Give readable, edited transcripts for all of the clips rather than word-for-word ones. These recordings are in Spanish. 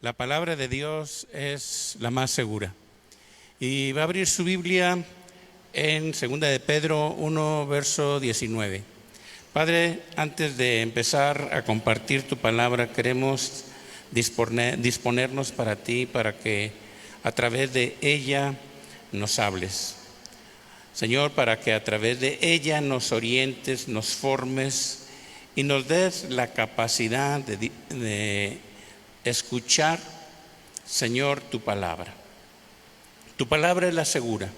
La palabra de Dios es la más segura. Y va a abrir su Biblia en 2 de Pedro 1, verso 19. Padre, antes de empezar a compartir tu palabra, queremos disponernos para ti, para que a través de ella nos hables. Señor, para que a través de ella nos orientes, nos formes y nos des la capacidad de escuchar, Señor, tu palabra. Tu palabra es la segura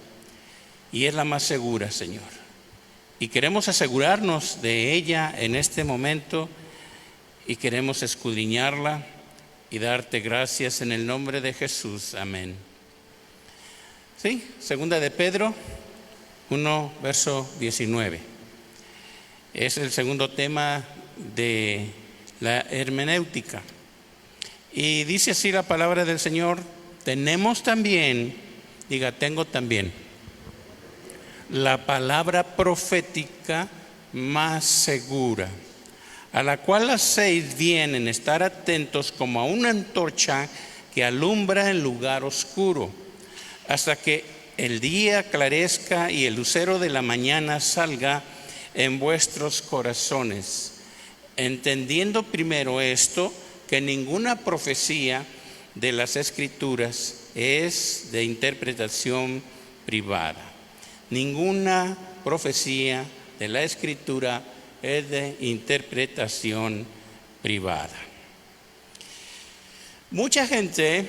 y es la más segura, Señor. Y queremos asegurarnos de ella en este momento y queremos escudriñarla y darte gracias en el nombre de Jesús. Amén. Sí, 2 de Pedro 1, verso 19. Es el segundo tema de la hermenéutica. Y dice así la palabra del Señor: tenemos también, diga, tengo también, la palabra profética más segura, a la cual hacéis bien en estar atentos como a una antorcha que alumbra en lugar oscuro, hasta que el día aclarezca y el lucero de la mañana salga en vuestros corazones. Entendiendo primero esto, que ninguna profecía de las Escrituras es de interpretación privada. Ninguna profecía de la Escritura es de interpretación privada. Mucha gente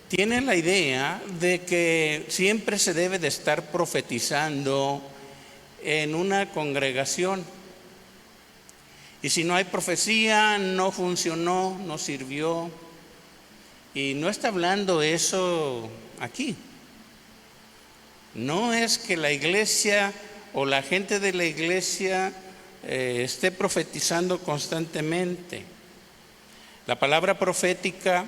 tiene la idea de que siempre se debe de estar profetizando en una congregación. Y si no hay profecía, no funcionó, no sirvió. Y no está hablando eso aquí. No es que la iglesia o la gente de la iglesia esté profetizando constantemente. La palabra profética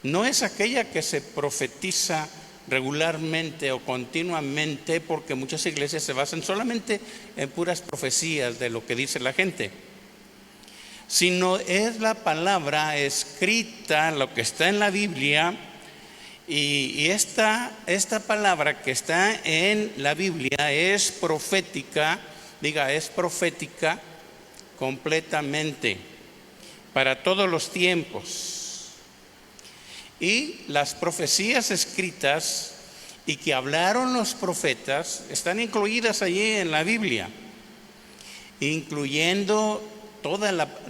no es aquella que se profetiza regularmente o continuamente, porque muchas iglesias se basan solamente en puras profecías de lo que dice la gente, sino es la palabra escrita, lo que está en la Biblia. Y esta palabra que está en la Biblia es profética, diga, es profética completamente para todos los tiempos. Y las profecías escritas y que hablaron los profetas están incluidas allí en la Biblia, incluyendo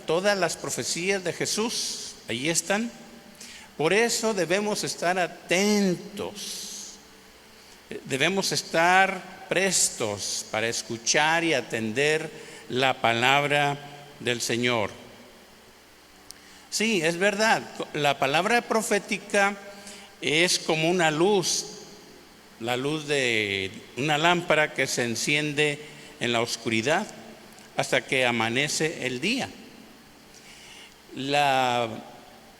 todas las profecías de Jesús. Allí están. Por eso debemos estar atentos, debemos estar prestos para escuchar y atender la palabra del Señor. Sí, es verdad, la palabra profética es como una luz, la luz de una lámpara que se enciende en la oscuridad hasta que amanece el día. La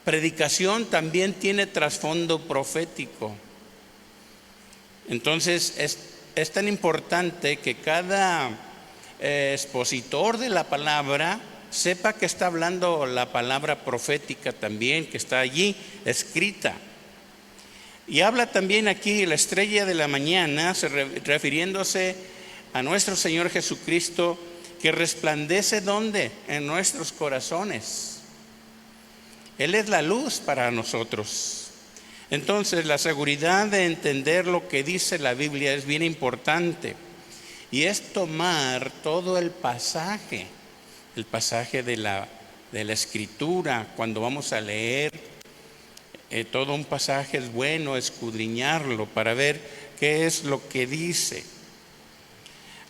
predicación también tiene trasfondo profético. Entonces es tan importante que cada expositor de la palabra sepa que está hablando la palabra profética también, que está allí escrita. Y habla también aquí la estrella de la mañana, refiriéndose a nuestro Señor Jesucristo, que resplandece ¿dónde? En nuestros corazones. Él es la luz para nosotros. Entonces, la seguridad de entender lo que dice la Biblia es bien importante. Y es tomar todo el pasaje de la Escritura. Cuando vamos a leer todo un pasaje, es bueno escudriñarlo para ver qué es lo que dice.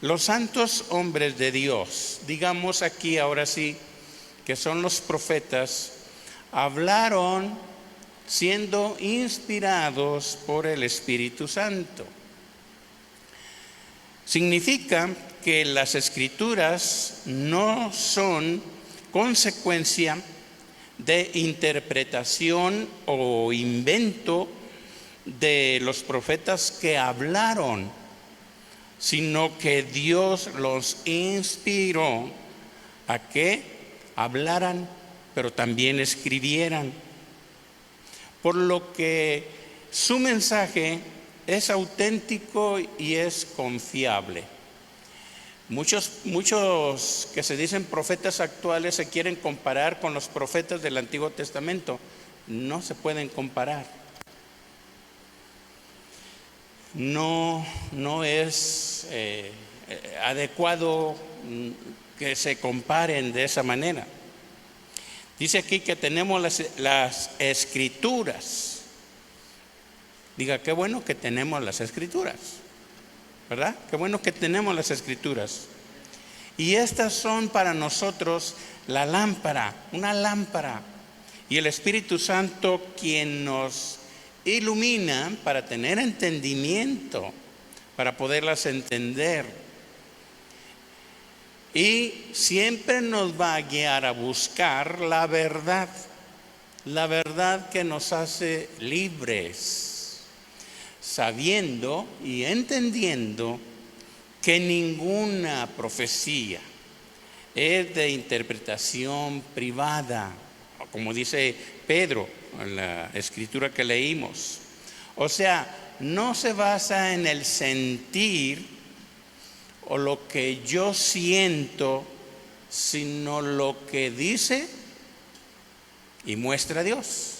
Los santos hombres de Dios, digamos aquí ahora sí, que son los profetas, hablaron siendo inspirados por el Espíritu Santo. Significa que las Escrituras no son consecuencia de interpretación o invento de los profetas que hablaron, sino que Dios los inspiró a que hablaran, pero también escribieran. por lo que su mensaje es auténtico y es confiable. Muchos que se dicen profetas actuales se quieren comparar con los profetas del Antiguo Testamento. No se pueden comparar. No es adecuado que se comparen de esa manera. Dice aquí que tenemos las escrituras. Diga, qué bueno que tenemos las escrituras, ¿verdad? Qué bueno que tenemos las escrituras. Y estas son para nosotros la lámpara, una lámpara. Y el Espíritu Santo quien nos ilumina para tener entendimiento, para poderlas entender. Y siempre nos va a guiar a buscar la verdad que nos hace libres, sabiendo y entendiendo que ninguna profecía es de interpretación privada, como dice Pedro en la escritura que leímos. O sea, no se basa en el sentir o lo que yo siento, sino lo que dice y muestra Dios.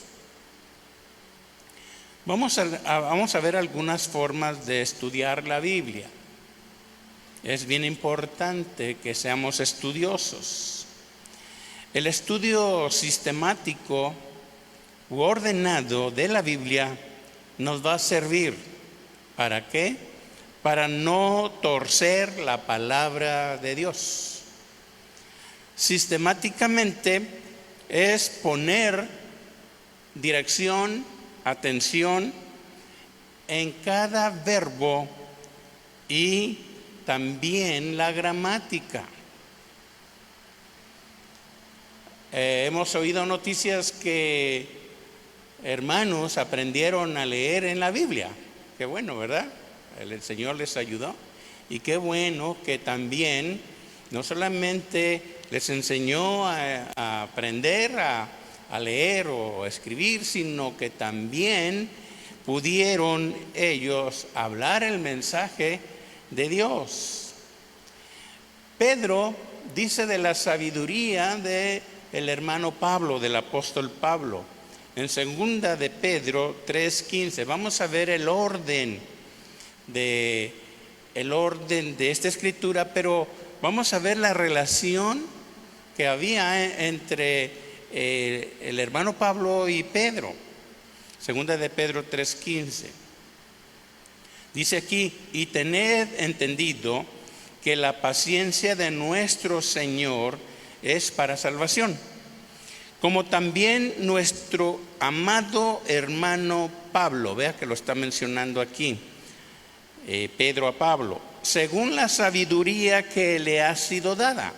Vamos a ver algunas formas de estudiar la Biblia. Es bien importante que seamos estudiosos. El estudio sistemático u ordenado de la Biblia nos va a servir. ¿Para qué? Para no torcer la palabra de Dios. Sistemáticamente es poner dirección, atención en cada verbo y también la gramática. Hemos oído noticias que hermanos aprendieron a leer en la Biblia. Qué bueno, ¿verdad? El Señor les ayudó. Y qué bueno que también no solamente les enseñó a aprender a leer o a escribir, sino que también pudieron ellos hablar el mensaje de Dios. Pedro dice de la sabiduría del hermano Pablo, del apóstol Pablo, en segunda de Pedro 3:15. Vamos a ver el orden de esta escritura, pero vamos a ver la relación que había entre el hermano Pablo y Pedro. Segunda de Pedro 3:15. Dice aquí: y tened entendido que la paciencia de nuestro Señor es para salvación, como también nuestro amado hermano Pablo. Vea que lo está mencionando aquí, Pedro a Pablo, según la sabiduría que le ha sido dada.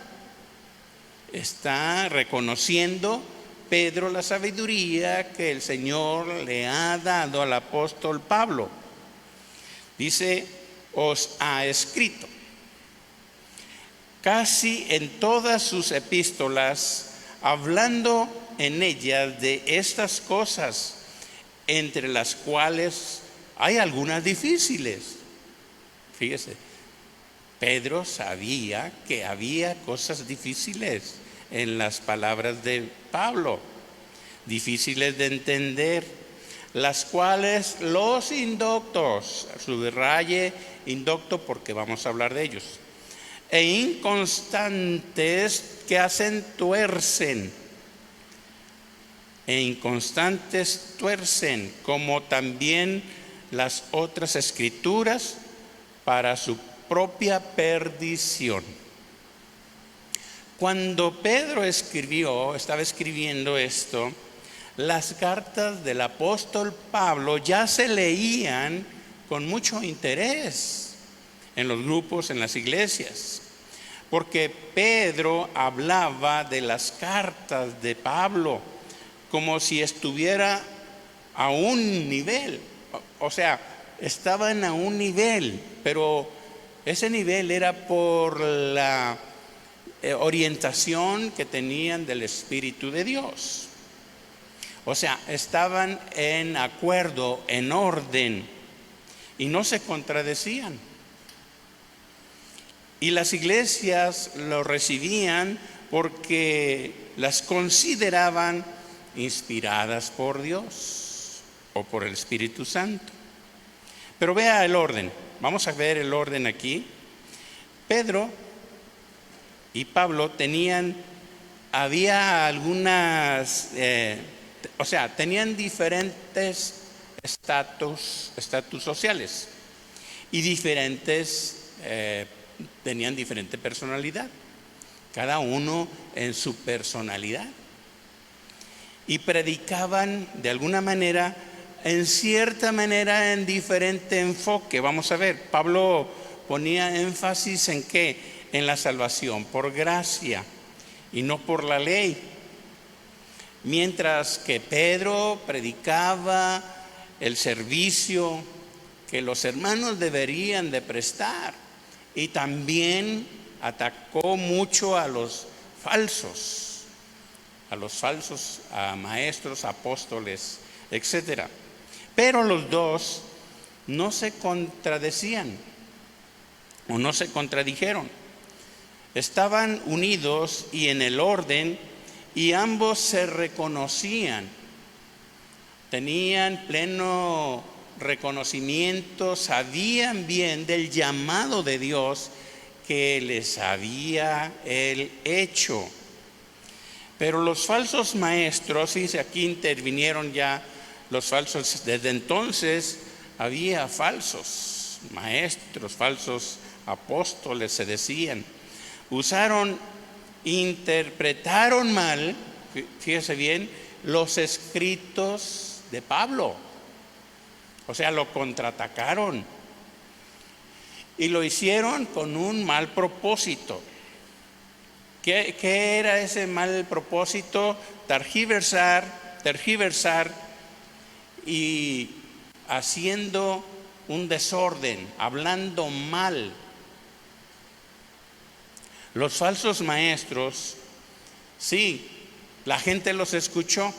Está reconociendo Pedro la sabiduría que el Señor le ha dado al apóstol Pablo. Dice: os ha escrito. Casi en todas sus epístolas, hablando en ellas de estas cosas, entre las cuales hay algunas difíciles. Fíjese, Pedro sabía que había cosas difíciles en las palabras de Pablo, difíciles de entender, las cuales los indoctos, subraye indocto porque vamos a hablar de ellos, e inconstantes que tuercen, como también las otras escrituras, para su propia perdición. Cuando Pedro estaba escribiendo esto, las cartas del apóstol Pablo ya se leían con mucho interés en los grupos, en las iglesias, porque Pedro hablaba de las cartas de Pablo como si estuviera a un nivel, o sea, estaban a un nivel, pero ese nivel era por la orientación que tenían del Espíritu de Dios. O sea, estaban en acuerdo, en orden, y no se contradecían. Y las iglesias lo recibían porque las consideraban inspiradas por Dios o por el Espíritu Santo. Pero vea el orden, vamos a ver el orden aquí. Pedro y Pablo había algunas, tenían diferentes estatus sociales y tenían diferente personalidad, cada uno en su personalidad, y predicaban de alguna manera, en cierta manera, en diferente enfoque. Vamos a ver, Pablo ponía énfasis en ¿qué? En la salvación por gracia y no por la ley, mientras que Pedro predicaba el servicio que los hermanos deberían de prestar, y también atacó mucho a los falsos maestros, apóstoles, etc. Pero los dos no se contradecían o no se contradijeron. Estaban unidos y en el orden, y ambos se reconocían. Tenían pleno reconocimiento, sabían bien del llamado de Dios que les había Él hecho. Pero los falsos maestros, y aquí intervinieron ya los falsos, desde entonces había falsos maestros, falsos apóstoles, se decían. Interpretaron mal, fíjese bien, los escritos de Pablo. O sea, lo contraatacaron y lo hicieron con un mal propósito. ¿Qué era ese mal propósito? Tergiversar y haciendo un desorden, hablando mal. Los falsos maestros, sí, la gente los escuchó.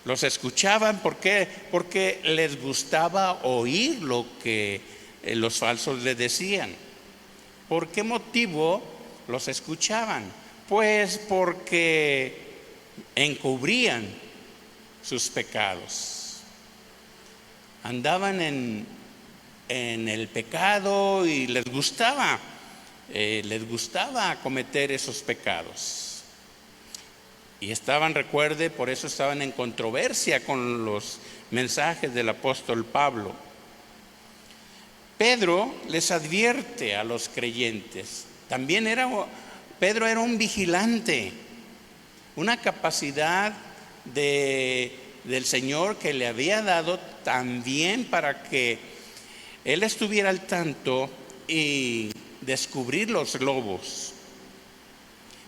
Los escuchaban, ¿por qué? Porque les gustaba oír lo que los falsos les decían. ¿Por qué motivo los escuchaban? Pues porque encubrían sus pecados. Andaban en el pecado y les gustaba cometer esos pecados. Y recuerde, por eso estaban en controversia con los mensajes del apóstol Pablo. Pedro les advierte a los creyentes. Pedro era un vigilante, una capacidad del Señor que le había dado también para que él estuviera al tanto y descubrir los lobos.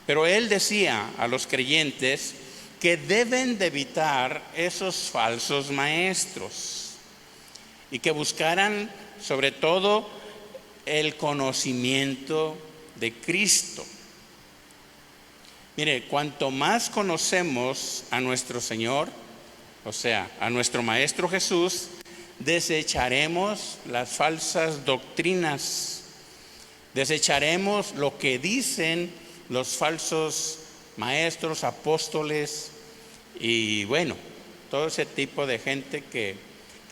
Pero él decía a los creyentes que deben de evitar esos falsos maestros y que buscaran sobre todo el conocimiento de Cristo. Mire, cuanto más conocemos a nuestro Señor, o sea, a nuestro Maestro Jesús, desecharemos las falsas doctrinas, desecharemos lo que dicen los falsos maestros, apóstoles y bueno, todo ese tipo de gente que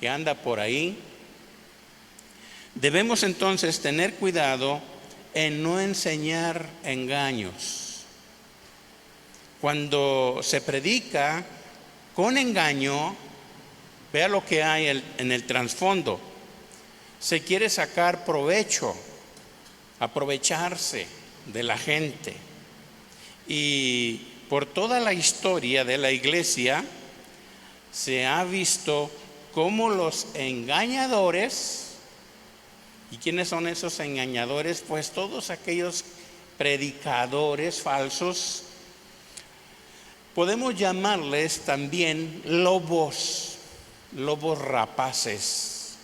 anda por ahí. Debemos entonces tener cuidado en no enseñar engaños. Cuando se predica con engaño, vea lo que hay en el trasfondo. Se quiere sacar provecho, aprovecharse de la gente. Y por toda la historia de la iglesia se ha visto cómo los engañadores, ¿y quiénes son esos engañadores? Pues todos aquellos predicadores falsos, podemos llamarles también lobos rapaces.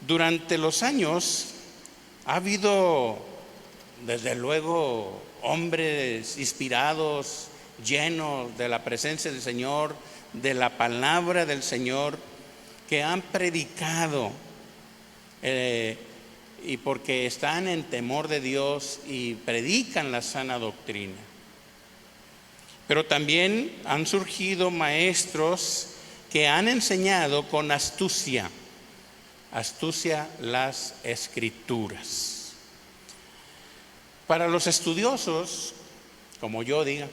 Durante los años ha habido, desde luego, hombres inspirados llenos de la presencia del Señor, de la palabra del Señor, que han predicado y porque están en temor de Dios y predican la sana doctrina. Pero también han surgido maestros que han enseñado con astucia las Escrituras. Para los estudiosos, como yo diga,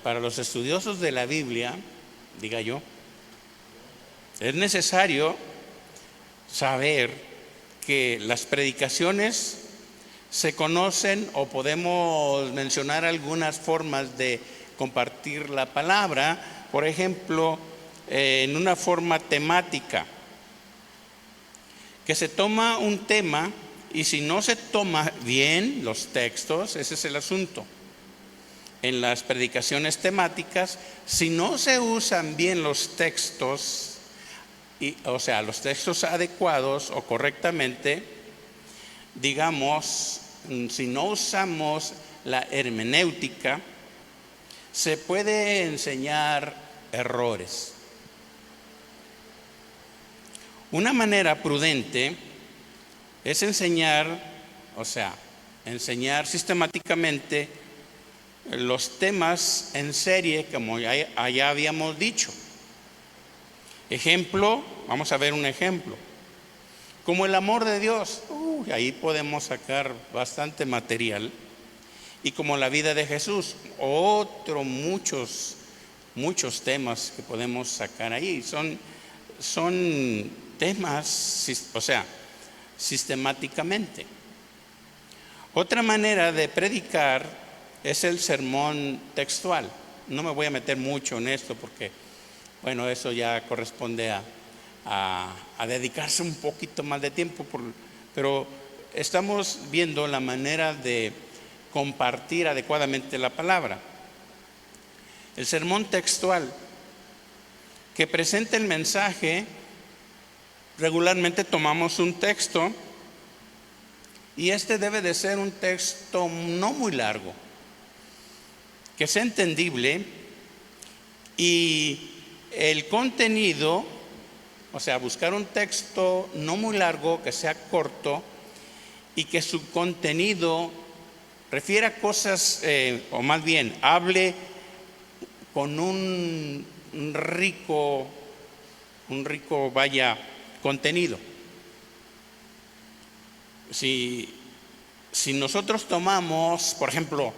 para los estudiosos de la Biblia, diga yo, es necesario saber que las predicaciones se conocen, o podemos mencionar algunas formas de compartir la palabra, por ejemplo, en una forma temática, que se toma un tema y si no se toma bien los textos, ese es el asunto. En las predicaciones temáticas, si no se usan bien los textos, o sea, los textos adecuados o correctamente, digamos, si no usamos la hermenéutica, se puede enseñar errores. Una manera prudente es enseñar sistemáticamente los temas en serie, como ya habíamos dicho. Ejemplo, vamos a ver un ejemplo. Como el amor de Dios, ahí podemos sacar bastante material. Y como la vida de Jesús, muchos temas que podemos sacar ahí. Son temas, sistemáticamente. Otra manera de predicar es el sermón textual. No me voy a meter mucho en esto porque, bueno, eso ya corresponde a dedicarse un poquito más de tiempo, pero estamos viendo la manera de compartir adecuadamente la palabra. El sermón textual, que presenta el mensaje, regularmente tomamos un texto y este debe de ser un texto no muy largo, que sea entendible, y el contenido, buscar un texto no muy largo, que sea corto y que su contenido refiera cosas, o más bien hable con un rico contenido. Si nosotros tomamos, por ejemplo,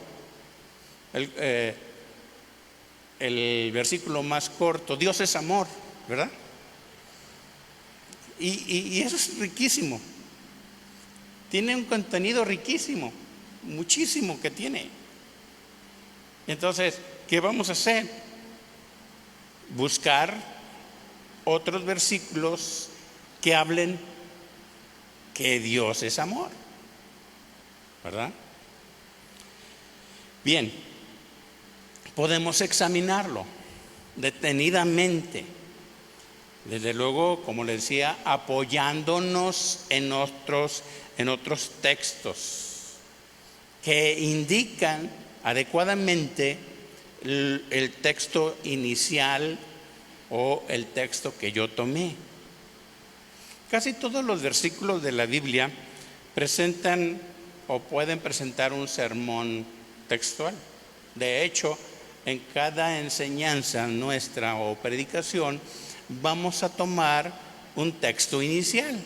el versículo más corto, Dios es amor, ¿verdad? Y eso es riquísimo. Tiene un contenido riquísimo, muchísimo que tiene. Entonces, ¿qué vamos a hacer? Buscar otros versículos que hablen que Dios es amor, ¿verdad? Bien, podemos examinarlo detenidamente, desde luego, como les decía, apoyándonos en otros textos que indican adecuadamente el texto inicial o el texto que yo tomé. Casi todos los versículos de la Biblia presentan o pueden presentar un sermón textual. De hecho, en cada enseñanza nuestra o predicación vamos a tomar un texto inicial.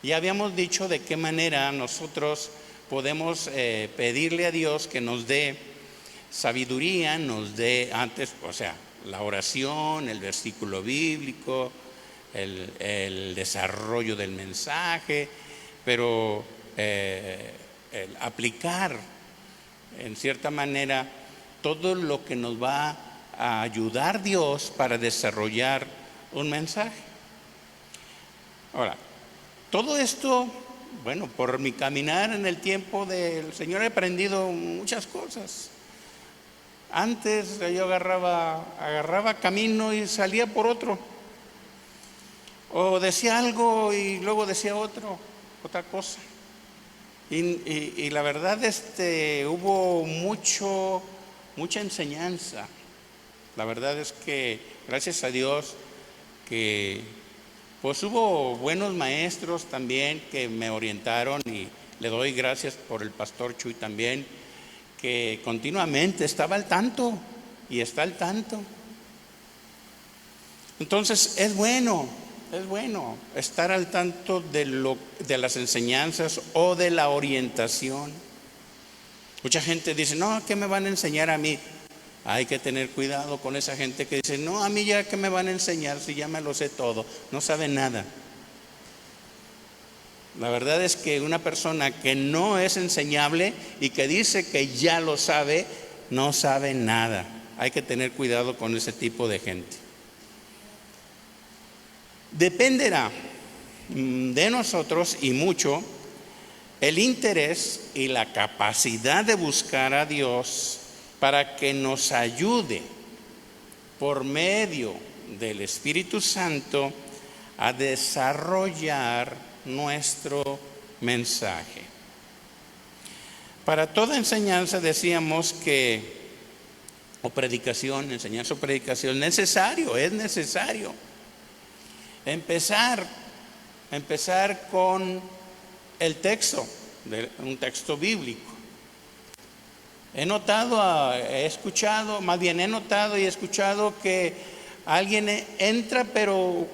Ya habíamos dicho de qué manera nosotros podemos pedirle a Dios que nos dé sabiduría, nos dé la oración, el versículo bíblico, el desarrollo del mensaje, pero el aplicar en cierta manera todo lo que nos va a ayudar Dios para desarrollar un mensaje. Ahora, todo esto, bueno, por mi caminar en el tiempo del Señor he aprendido muchas cosas. Antes yo agarraba camino y salía por otro, o decía algo y luego decía otra cosa. Y la verdad, hubo mucha enseñanza. La verdad es que, gracias a Dios, que pues hubo buenos maestros también que me orientaron, y le doy gracias por el pastor Chuy también, que continuamente estaba al tanto y está al tanto. Entonces es bueno estar al tanto de las enseñanzas o de la orientación. Mucha gente dice, no, ¿qué me van a enseñar a mí? Hay que tener cuidado con esa gente que dice, no, a mí ya ¿qué me van a enseñar si ya me lo sé todo? No sabe nada. La verdad es que una persona que no es enseñable y que dice que ya lo sabe, no sabe nada. Hay que tener cuidado con ese tipo de gente. Dependerá de nosotros y mucho el interés y la capacidad de buscar a Dios para que nos ayude por medio del Espíritu Santo a desarrollar nuestro mensaje. Para toda enseñanza decíamos que, o predicación, enseñanza o predicación, es necesario empezar con el texto, un texto bíblico. He notado y escuchado que alguien entra, pero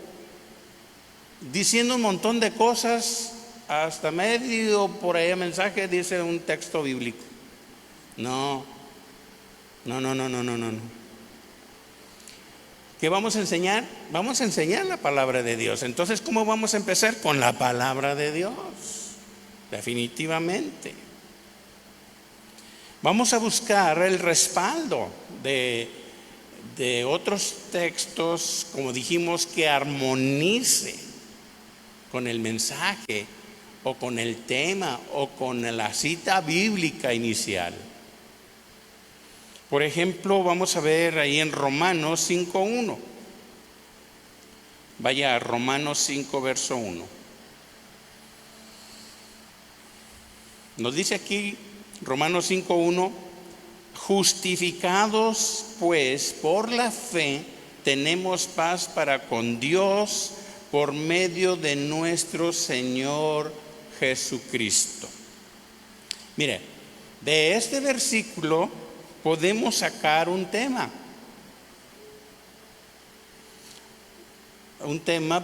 diciendo un montón de cosas, hasta medio por ahí mensaje dice un texto bíblico. No. ¿Qué vamos a enseñar? Vamos a enseñar la palabra de Dios. Entonces, ¿cómo vamos a empezar? Con la palabra de Dios, definitivamente. Vamos a buscar el respaldo de otros textos, como dijimos, que armonice con el mensaje o con el tema o con la cita bíblica inicial. Por ejemplo, vamos a ver ahí en Romanos 5:1. Vaya a Romanos 5, verso 1. Nos dice aquí Romanos 5:1: justificados pues por la fe, tenemos paz para con Dios por medio de nuestro Señor Jesucristo. Mire, de este versículo podemos sacar un tema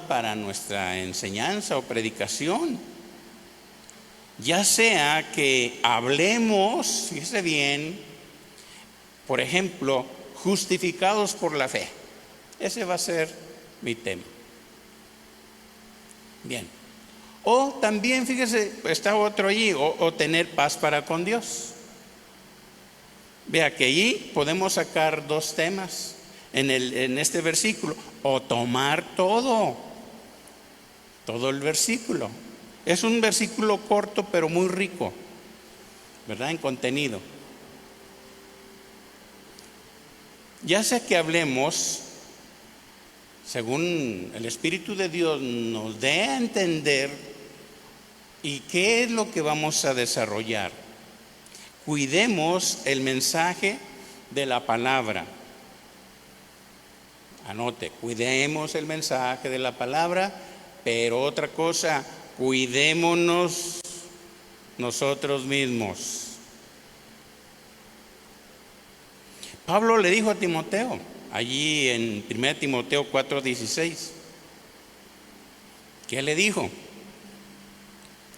para nuestra enseñanza o predicación. Ya sea que hablemos, fíjese bien, por ejemplo, justificados por la fe. Ese va a ser mi tema. Bien. O también, fíjese, está otro allí, o tener paz para con Dios. Vea que allí podemos sacar dos temas en este versículo, o tomar todo el versículo. Es un versículo corto pero muy rico, ¿verdad? En contenido. Ya sea que hablemos según el Espíritu de Dios nos dé a entender y qué es lo que vamos a desarrollar. Cuidemos el mensaje de la palabra. Anote, cuidemos el mensaje de la palabra, pero otra cosa, cuidémonos nosotros mismos. Pablo le dijo a Timoteo, allí en 1 Timoteo 4:16, ¿qué le dijo?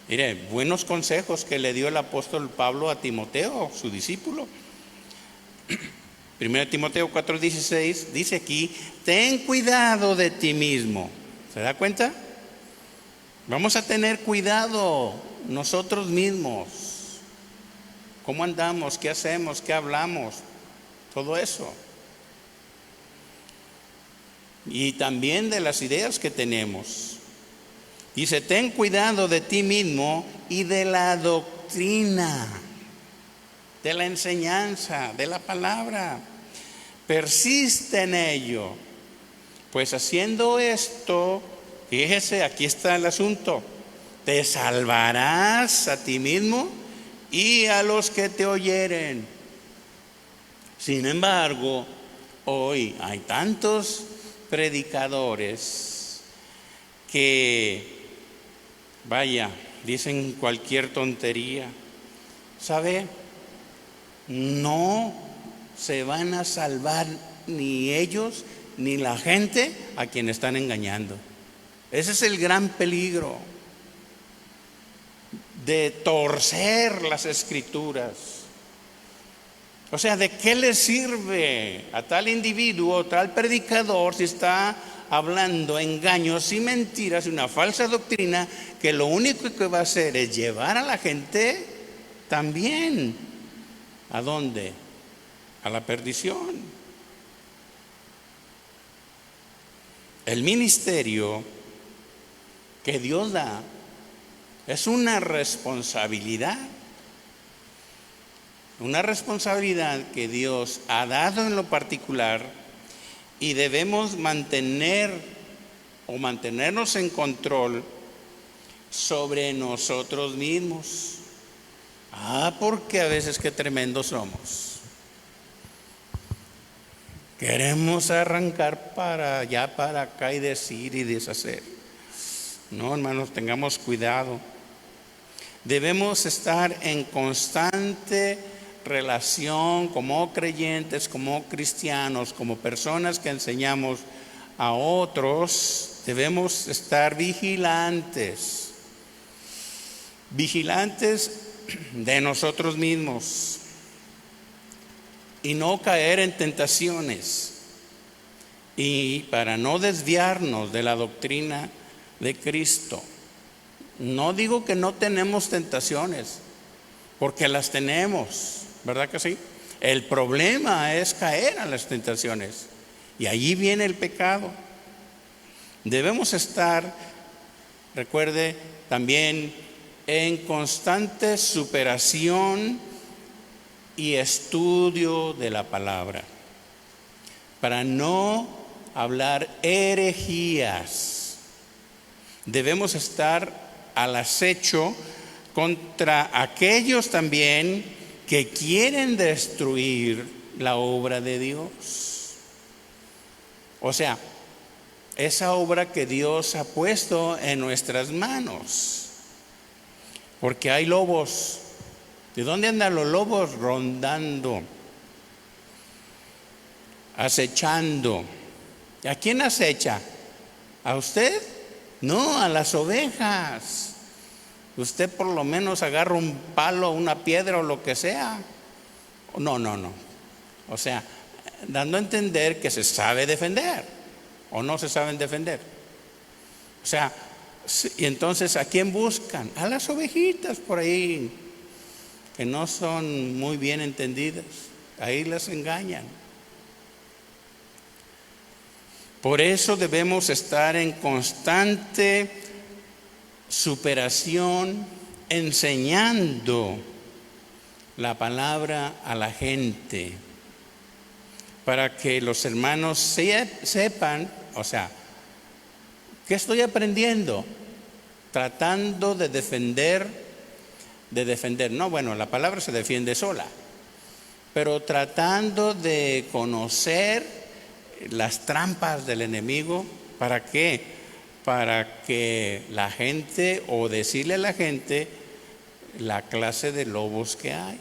Mire, buenos consejos que le dio el apóstol Pablo a Timoteo, su discípulo. 1 Timoteo 4:16 dice aquí: ten cuidado de ti mismo. ¿Se da cuenta? Vamos a tener cuidado nosotros mismos. ¿Cómo andamos? ¿Qué hacemos? ¿Qué hablamos? Todo eso. Y también de las ideas que tenemos. Dice, ten cuidado de ti mismo y de la doctrina, de la enseñanza, de la palabra. Persiste en ello. Pues haciendo esto, fíjese, aquí está el asunto. te salvarás a ti mismo y a los que te oyeren. Sin embargo, hoy hay tantos predicadores que, vaya, dicen cualquier tontería. ¿Sabe? No se van a salvar ni ellos ni la gente a quien están engañando. Ese es el gran peligro de torcer las escrituras. O sea, ¿de qué le sirve a tal individuo, tal predicador, si está hablando engaños y mentiras y una falsa doctrina que lo único que va a hacer es llevar a la gente también? ¿A dónde? A la perdición. El ministerio que Dios da es una responsabilidad que Dios ha dado en lo particular, y debemos mantenernos en control sobre nosotros mismos. Porque a veces qué tremendos somos. Queremos arrancar para allá, para acá y decir y deshacer. No, hermanos, tengamos cuidado. Debemos estar en constante relación como creyentes, como cristianos, como personas que enseñamos a otros. Debemos estar vigilantes de nosotros mismos y no caer en tentaciones, y para no desviarnos de la doctrina de Cristo. No digo que no tenemos tentaciones, porque las tenemos, ¿verdad que sí? El problema es caer a las tentaciones, y allí viene el pecado. Debemos estar, recuerde, también en constante superación y estudio de la palabra, para no hablar herejías. Debemos estar al acecho contra aquellos también que quieren destruir la obra de Dios. O sea, esa obra que Dios ha puesto en nuestras manos. Porque hay lobos. ¿De dónde andan los lobos? Rondando, acechando. ¿A quién acecha? ¿A usted? No, a las ovejas. Usted por lo menos agarra un palo, una piedra o lo que sea. No. O sea, dando a entender que se sabe defender o no se saben defender. O sea, y entonces ¿a quién buscan? A las ovejitas por ahí, que no son muy bien entendidas. Ahí las engañan. Por eso debemos estar en constante superación, enseñando la palabra a la gente, para que los hermanos sepan, o sea, ¿qué estoy aprendiendo? Tratando de defender. No, bueno, la palabra se defiende sola, pero tratando de conocer las trampas del enemigo. ¿Para qué? Para que la gente, o decirle a la gente la clase de lobos que hay,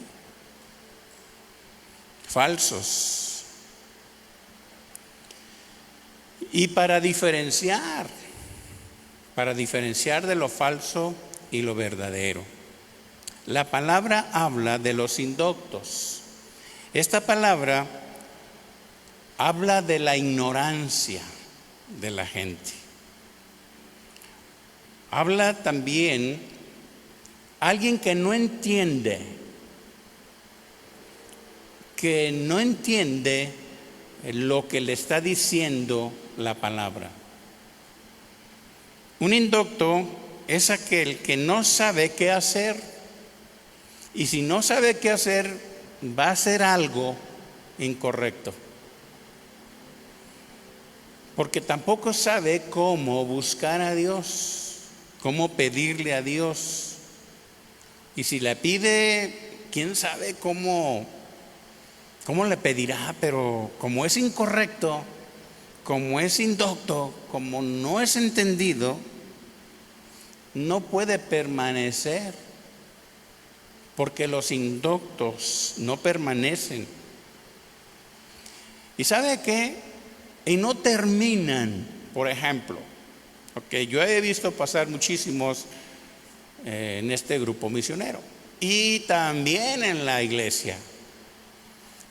falsos. Y para diferenciar de lo falso y lo verdadero. La palabra habla de los indoctos. Esta palabra habla de la ignorancia de la gente. Habla también alguien que no entiende lo que le está diciendo la palabra. Un indocto es aquel que no sabe qué hacer. Y si no sabe qué hacer, va a hacer algo incorrecto. Porque tampoco sabe cómo buscar a Dios. cómo pedirle a Dios. Y si le pide, quién sabe cómo le pedirá, pero como es incorrecto, como es indocto, como no es entendido, no puede permanecer, porque los indoctos no permanecen. ¿Y sabe qué? Y no terminan, por ejemplo. Yo he visto pasar muchísimos en este grupo misionero, y también en la iglesia,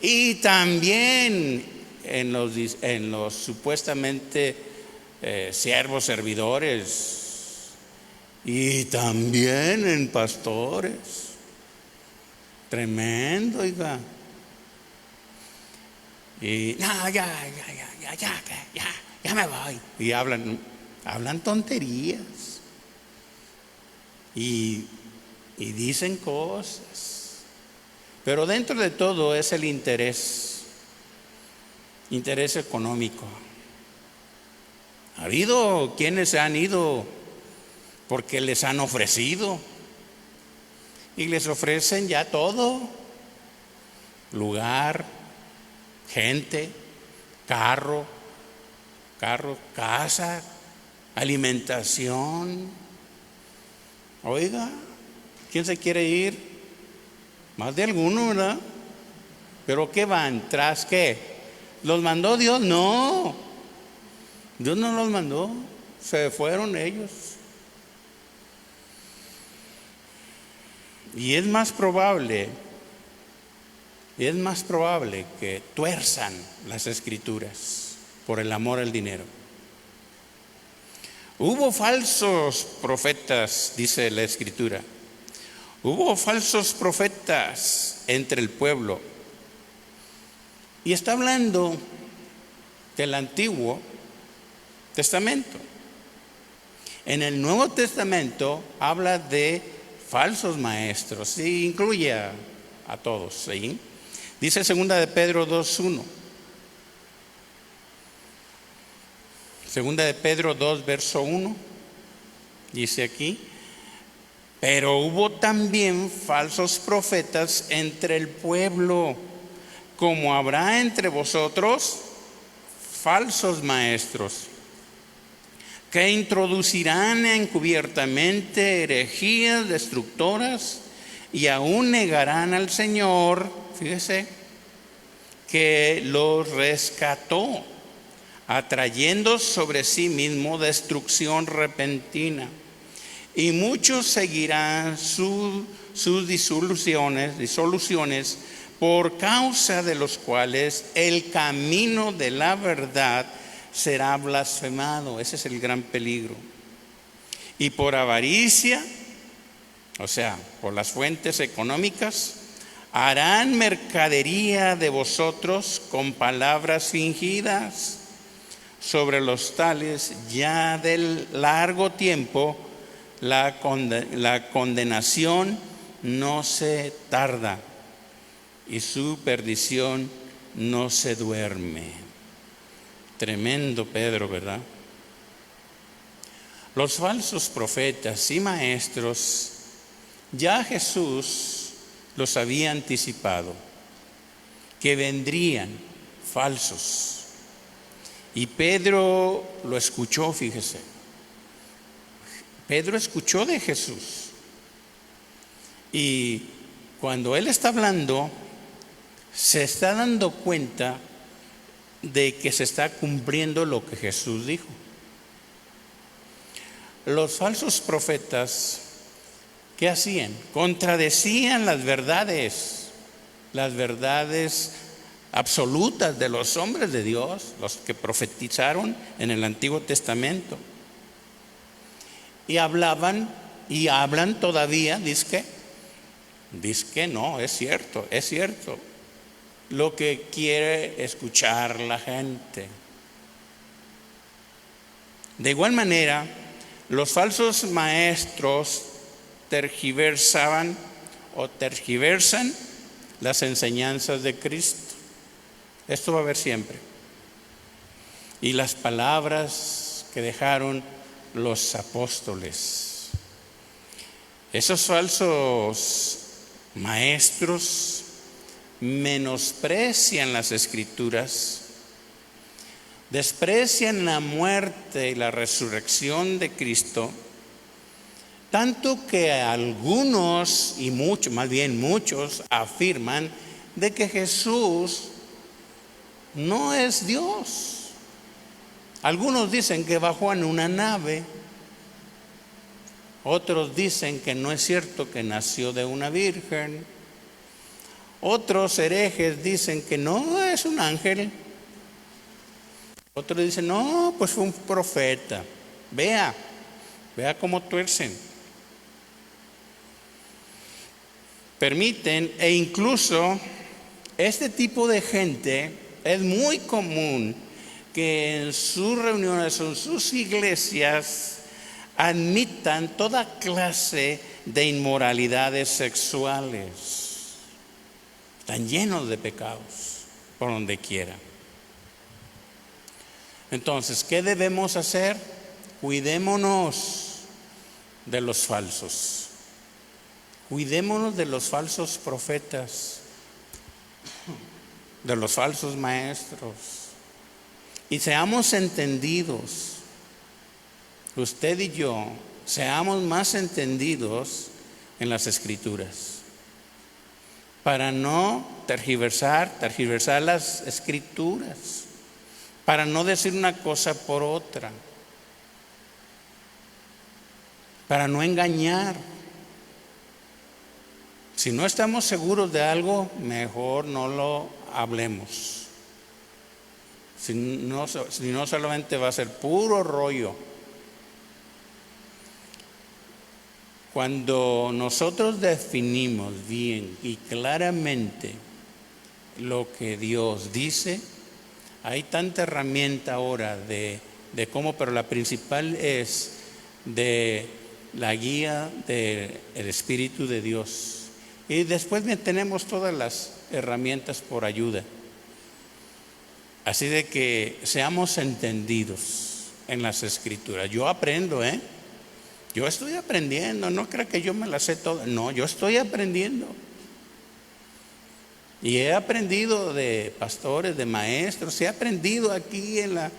y también en los supuestamente siervos, servidores, y también en pastores. Tremendo, oiga. Y no, ya me voy. Y hablan tonterías. Y dicen cosas. Pero dentro de todo es el interés económico. Ha habido quienes se han ido porque les han ofrecido. Y les ofrecen ya todo: lugar, gente, carro, casa, alimentación. Oiga, ¿quién se quiere ir? Más de alguno, ¿verdad? ¿Pero qué van? ¿Tras qué? ¿Los mandó Dios? No, Dios no los mandó, se fueron ellos. Y es más probable que tuerzan las escrituras por el amor al dinero. Hubo falsos profetas, dice la escritura. Hubo falsos profetas entre el pueblo. Y está hablando del Antiguo Testamento. En el Nuevo Testamento habla de falsos maestros, y incluye a todos, ¿sí? Dice 2 de Pedro 2:1. 2 de Pedro 2, verso 1. Dice aquí: pero hubo también falsos profetas entre el pueblo, como habrá entre vosotros falsos maestros, que introducirán encubiertamente herejías destructoras, y aún negarán al Señor, fíjese, que los rescató, atrayendo sobre sí mismo destrucción repentina. Y muchos seguirán sus disoluciones, por causa de los cuales el camino de la verdad será blasfemado. Ese es el gran peligro. Y por avaricia, o sea, por las fuentes económicas, harán mercadería de vosotros con palabras fingidas. Sobre los tales ya del largo tiempo la condenación no se tarda, y su perdición no se duerme. Tremendo Pedro, ¿verdad? Los falsos profetas y maestros, ya Jesús los había anticipado, que vendrían falsos. Y Pedro lo escuchó, fíjese. Pedro escuchó de Jesús. Y cuando él está hablando, se está dando cuenta de que se está cumpliendo lo que Jesús dijo. Los falsos profetas, ¿qué hacían? Contradecían las verdades absolutas de los hombres de Dios, los que profetizaron en el Antiguo Testamento. Y hablaban y hablan todavía, dice que no, es cierto, lo que quiere escuchar la gente. De igual manera, los falsos maestros tergiversan las enseñanzas de Cristo. Esto va a haber siempre. Y las palabras que dejaron los apóstoles. Esos falsos maestros menosprecian las Escrituras, desprecian la muerte y la resurrección de Cristo, tanto que algunos, y muchos, más bien muchos, afirman de que Jesús no es Dios. Algunos dicen que bajó en una nave, otros dicen que no es cierto, que nació de una virgen, otros herejes dicen que no es un ángel, otros dicen no, pues fue un profeta. Vea cómo tuercen. Permiten, e incluso este tipo de gente es muy común que en sus reuniones o en sus iglesias admitan toda clase de inmoralidades sexuales. Están llenos de pecados por donde quiera. Entonces, ¿qué debemos hacer? Cuidémonos de los falsos. Cuidémonos de los falsos profetas, de los falsos maestros, y seamos entendidos. Usted y yo seamos más entendidos en las Escrituras, para no tergiversar las Escrituras, para no decir una cosa por otra, para no engañar. Si no estamos seguros de algo, mejor no lo hablemos. Si no solamente va a ser puro rollo. Cuando nosotros definimos bien y claramente lo que Dios dice, hay tanta herramienta ahora de cómo, pero la principal es de la guía del Espíritu de Dios. Y después tenemos todas las herramientas por ayuda. Así de que seamos entendidos en las Escrituras. Yo aprendo, yo estoy aprendiendo. No crea que yo me las sé todas. No, yo estoy aprendiendo. Y he aprendido de pastores, de maestros. He aprendido aquí en la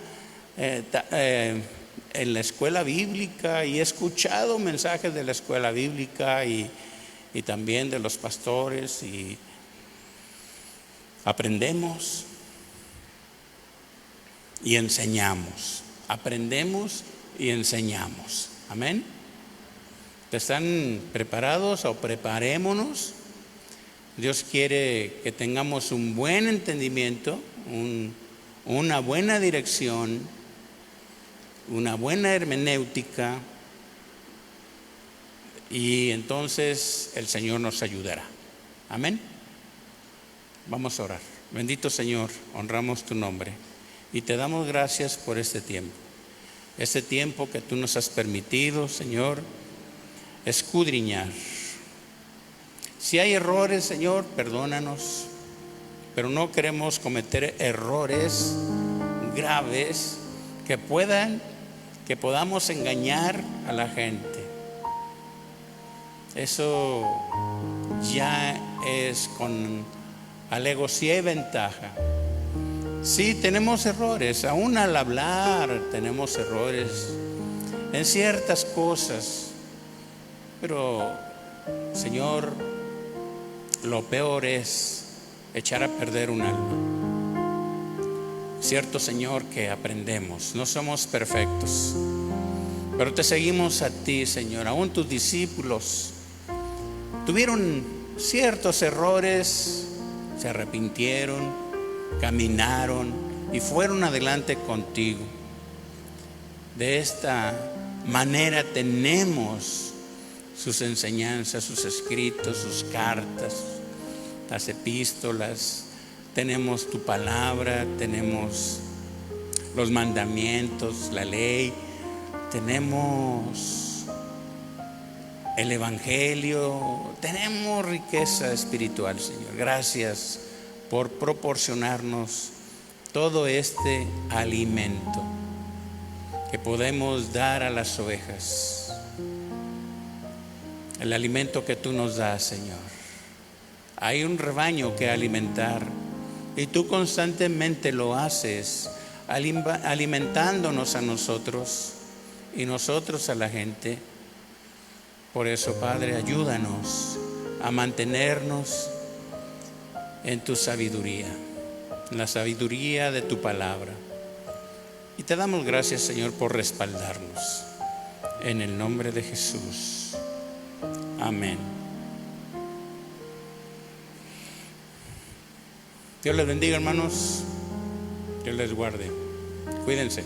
escuela bíblica. Y he escuchado mensajes de la escuela bíblica y también de los pastores, y aprendemos y enseñamos. Aprendemos y enseñamos. Amén. ¿Están preparados o preparémonos? Dios quiere que tengamos un buen entendimiento, una buena dirección, una buena hermenéutica, y entonces el Señor nos ayudará. Amén. Vamos a orar. Bendito Señor, honramos tu nombre y te damos gracias por este tiempo que tú nos has permitido, Señor, escudriñar. Si hay errores, Señor, perdónanos, pero no queremos cometer errores graves que podamos engañar a la gente. Eso ya es con alevosía y ventaja. Sí, tenemos errores, aún al hablar tenemos errores en ciertas cosas, pero Señor, lo peor es echar a perder un alma. Cierto, Señor, que aprendemos, no somos perfectos, pero te seguimos a ti, Señor. Aún tus discípulos tuvieron ciertos errores, se arrepintieron, caminaron y fueron adelante contigo. De esta manera tenemos sus enseñanzas, sus escritos, sus cartas, las epístolas, tenemos tu palabra, tenemos los mandamientos, la ley, tenemos el Evangelio, tenemos riqueza espiritual, Señor. Gracias por proporcionarnos todo este alimento que podemos dar a las ovejas. el alimento que tú nos das, Señor. Hay un rebaño que alimentar y tú constantemente lo haces, alimentándonos a nosotros y nosotros a la gente. Por eso, Padre, ayúdanos a mantenernos en tu sabiduría, en la sabiduría de tu palabra. Y te damos gracias, Señor, por respaldarnos. En el nombre de Jesús. Amén. Dios les bendiga, hermanos. Dios les guarde. Cuídense.